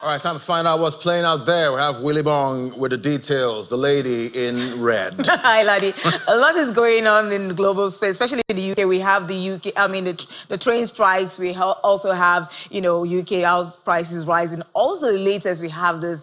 All right, time to find out what's playing out there. We have Willie Bong with the details, the lady in red. Hi, Laddie. A lot is going on in the global space, especially in the UK. We have the UK, the train strikes. We also have, UK house prices rising. Also, the latest, we have this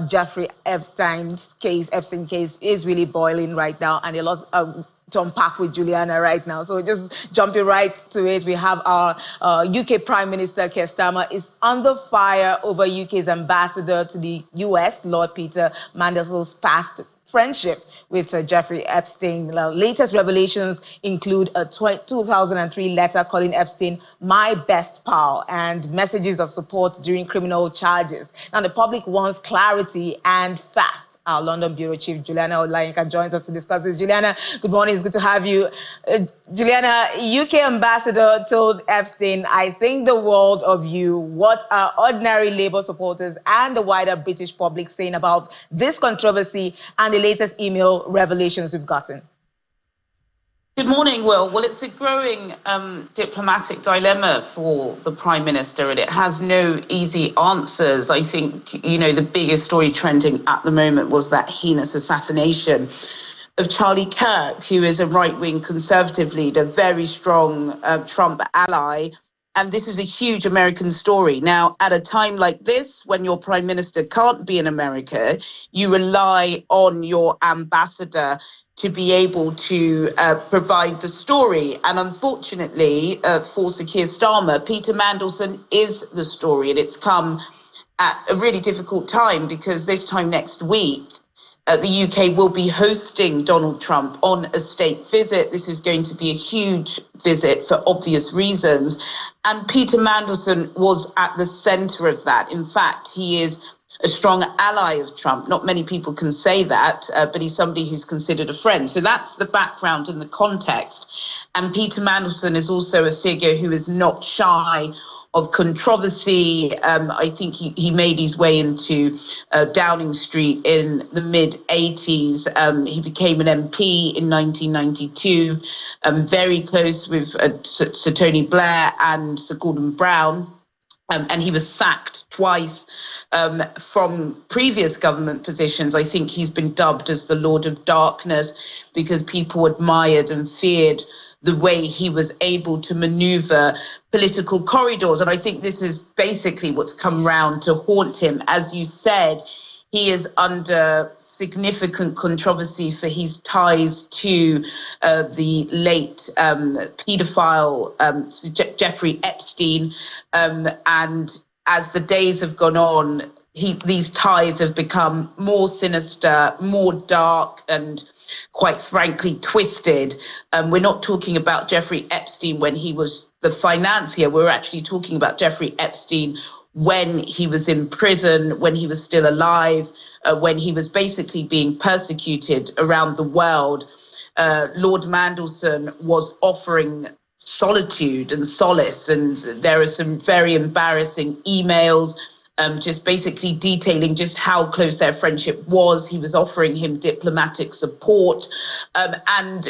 Jeffrey Epstein case is really boiling right now, and a lot to unpack with Juliana right now. So just jumping right to it, we have our UK Prime Minister Keir Starmer is under fire over UK's ambassador to the US, Lord Peter Mandelson's past friendship with Jeffrey Epstein. The latest revelations include a 2003 letter calling Epstein "my best pal" and messages of support during criminal charges. Now, the public wants clarity and fast. Our London Bureau Chief, Juliana Olayinka, joins us to discuss this. Juliana, good morning. It's good to have you. Juliana, UK ambassador told Epstein, "I think the world of you." What are ordinary Labour supporters and the wider British public saying about this controversy and the latest email revelations we've gotten? Good morning, Will. Well, it's a growing diplomatic dilemma for the Prime Minister, and it has no easy answers. I think, the biggest story trending at the moment was that heinous assassination of Charlie Kirk, who is a right-wing Conservative leader, very strong Trump ally. And this is a huge American story. Now, at a time like this, when your Prime Minister can't be in America, you rely on your ambassador to be able to provide the story. And unfortunately, for Sir Keir Starmer, Peter Mandelson is the story. And it's come at a really difficult time because this time next week, the UK will be hosting Donald Trump on a state visit. This is going to be a huge visit for obvious reasons. And Peter Mandelson was at the centre of that. In fact, he is a strong ally of Trump. Not many people can say that, but he's somebody who's considered a friend. So that's the background and the context. And Peter Mandelson is also a figure who is not shy of controversy. I think he made his way into Downing Street in the mid-'80s. He became an MP in 1992, very close with Sir Tony Blair and Sir Gordon Brown. And he was sacked twice from previous government positions. I think he's been dubbed as the Lord of Darkness because people admired and feared the way he was able to maneuver political corridors. And I think this is basically what's come round to haunt him. As you said, he is under significant controversy for his ties to the late paedophile Jeffrey Epstein. And as the days have gone on, these ties have become more sinister, more dark, and quite frankly twisted. We're not talking about Jeffrey Epstein when he was the financier. We're actually talking about Jeffrey Epstein when he was in prison, when he was still alive, when he was basically being persecuted around the world. Lord Mandelson was offering solitude and solace, and there are some very embarrassing emails just basically detailing just how close their friendship was. He was offering him diplomatic support. And,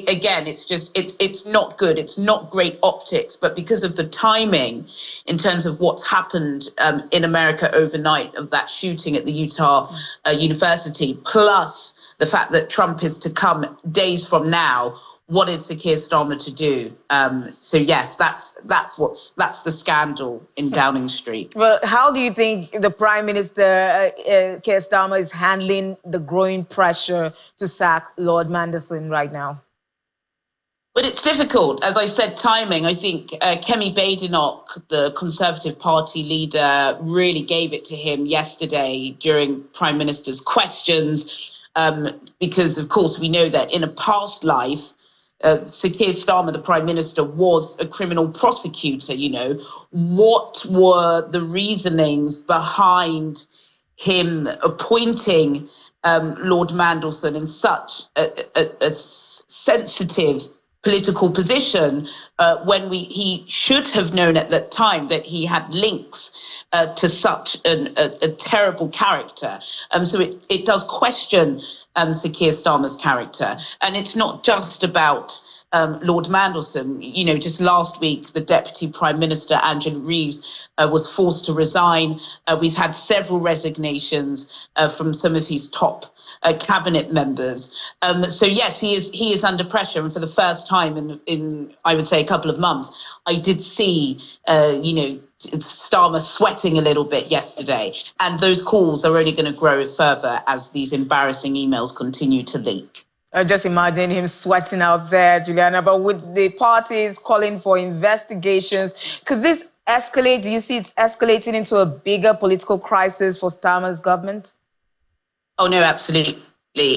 again, it's not good. It's not great optics. But because of the timing in terms of what's happened in America overnight of that shooting at the Utah University, plus the fact that Trump is to come days from now, what is Sir Keir Starmer to do? So yes, that's the scandal in Downing Street. Well, how do you think the Prime Minister Keir Starmer is handling the growing pressure to sack Lord Mandelson right now? But it's difficult. As I said, timing. I think Kemi Badenoch, the Conservative Party leader, really gave it to him yesterday during Prime Minister's questions, because, of course, we know that in a past life, Sir Keir Starmer, the Prime Minister, was a criminal prosecutor. What were the reasonings behind him appointing Lord Mandelson in such a sensitive political position when he should have known at that time that he had links to such a terrible character. So it does question Sir Keir Starmer's character. And it's not just about Lord Mandelson. Just last week, the Deputy Prime Minister, Angela Reeves, was forced to resign. We've had several resignations from some of his top cabinet members. So yes, he is under pressure, and for the first time in I would say a couple of months, I did see Starmer sweating a little bit yesterday, and those calls are only going to grow further as these embarrassing emails continue to leak. Just imagine him sweating out there, Juliana. But with the parties calling for investigations, could this escalate? Do you see it escalating into a bigger political crisis for Starmer's government? Oh, no, absolutely.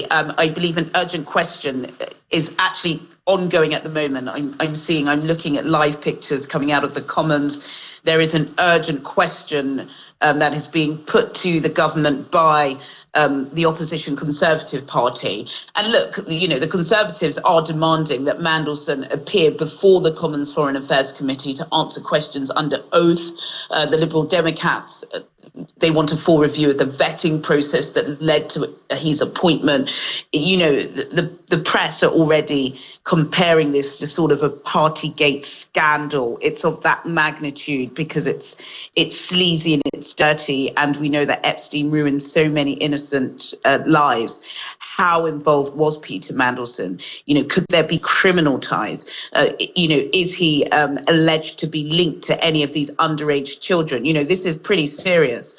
I believe an urgent question is actually ongoing at the moment. I'm looking at live pictures coming out of the Commons. There is an urgent question that is being put to the government by the opposition Conservative Party. And look, the Conservatives are demanding that Mandelson appear before the Commons Foreign Affairs Committee to answer questions under oath. The Liberal Democrats, they want a full review of the vetting process that led to his appointment. The press are already comparing this to sort of a Partygate scandal. It's of that magnitude because it's sleazy and it's dirty, and we know that Epstein ruined so many innocent lives. How involved was Peter Mandelson? Could there be criminal ties? Is he alleged to be linked to any of these underage children? This is pretty serious.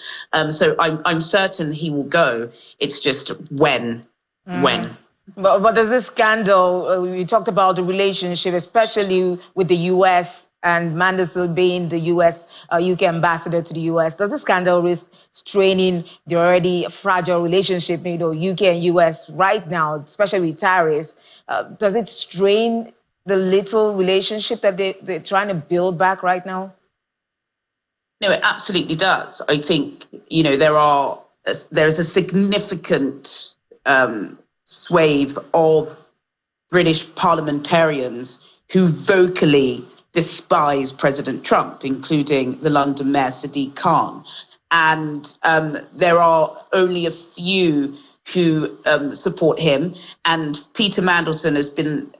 So I'm certain he will go. It's just when. But does this scandal, we talked about the relationship, especially with the U.S. and Mandelson being the UK ambassador to the U.S., does this scandal risk straining the already fragile relationship, UK and U.S. right now, especially with tariffs? Does it strain the little relationship that they're trying to build back right now? No, it absolutely does. I think, there's a significant swathe of British parliamentarians who vocally despise President Trump, including the London Mayor Sadiq Khan. And there are only a few who support him. And Peter Mandelson has been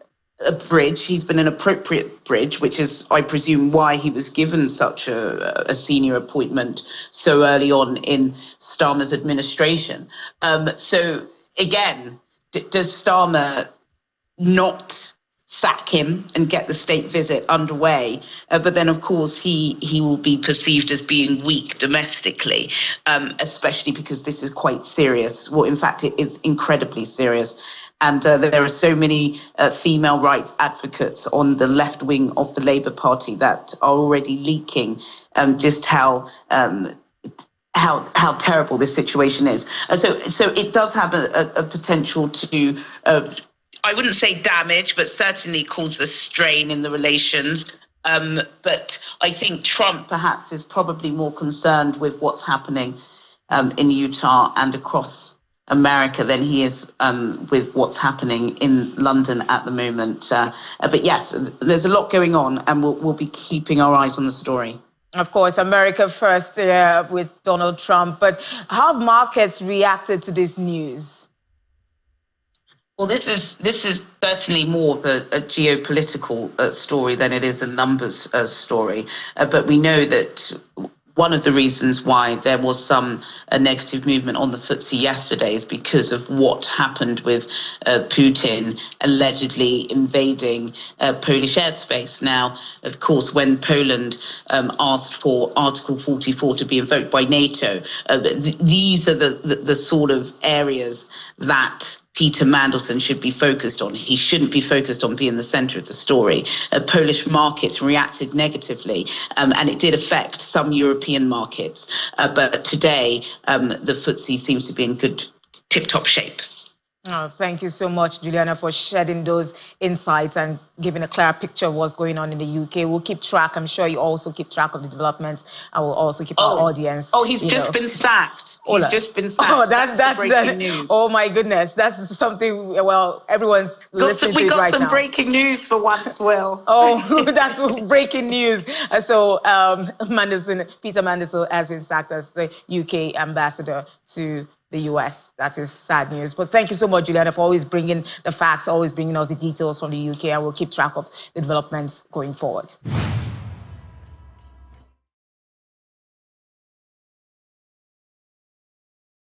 a bridge. He's been an appropriate bridge, which is, I presume, why he was given such a senior appointment so early on in Starmer's administration. So again, does Starmer not sack him and get the state visit underway? But then, of course, he will be perceived as being weak domestically, especially because this is quite serious. Well, in fact, it is incredibly serious. And there are so many female rights advocates on the left wing of the Labour Party that are already leaking just how terrible this situation is. So it does have a potential to, I wouldn't say damage, but certainly cause a strain in the relations. But I think Trump perhaps is probably more concerned with what's happening in Utah and across America than he is with what's happening in London at the moment. But yes, there's a lot going on, and we'll be keeping our eyes on the story. Of course, America first with Donald Trump. But how have markets reacted to this news? Well, this is certainly more of a geopolitical story than it is a numbers story. But we know that one of the reasons why there was some negative movement on the FTSE yesterday is because of what happened with Putin allegedly invading Polish airspace. Now, of course, when Poland asked for Article 44 to be invoked by NATO, these are the sort of areas that Peter Mandelson should be focused on. He shouldn't be focused on being the centre of the story. Polish markets reacted negatively, and it did affect some European markets. But today, the FTSE seems to be in good tip-top shape. Oh, thank you so much, Juliana, for shedding those insights and giving a clear picture of what's going on in the UK. We'll keep track. I'm sure you also keep track of the developments, and we'll also keep our audience. Oh, he's just been sacked. He's just been sacked. Oh, that's the breaking news. Oh, my goodness. That's something, well, everyone's listening to it right now. We got some breaking news for once, Will. Oh, that's breaking news. So Peter Mandelson has been sacked as the UK ambassador to the U.S. That is sad news. But thank you so much, Juliana, for always bringing the facts, always bringing us the details from the UK, and we'll keep track of the developments going forward.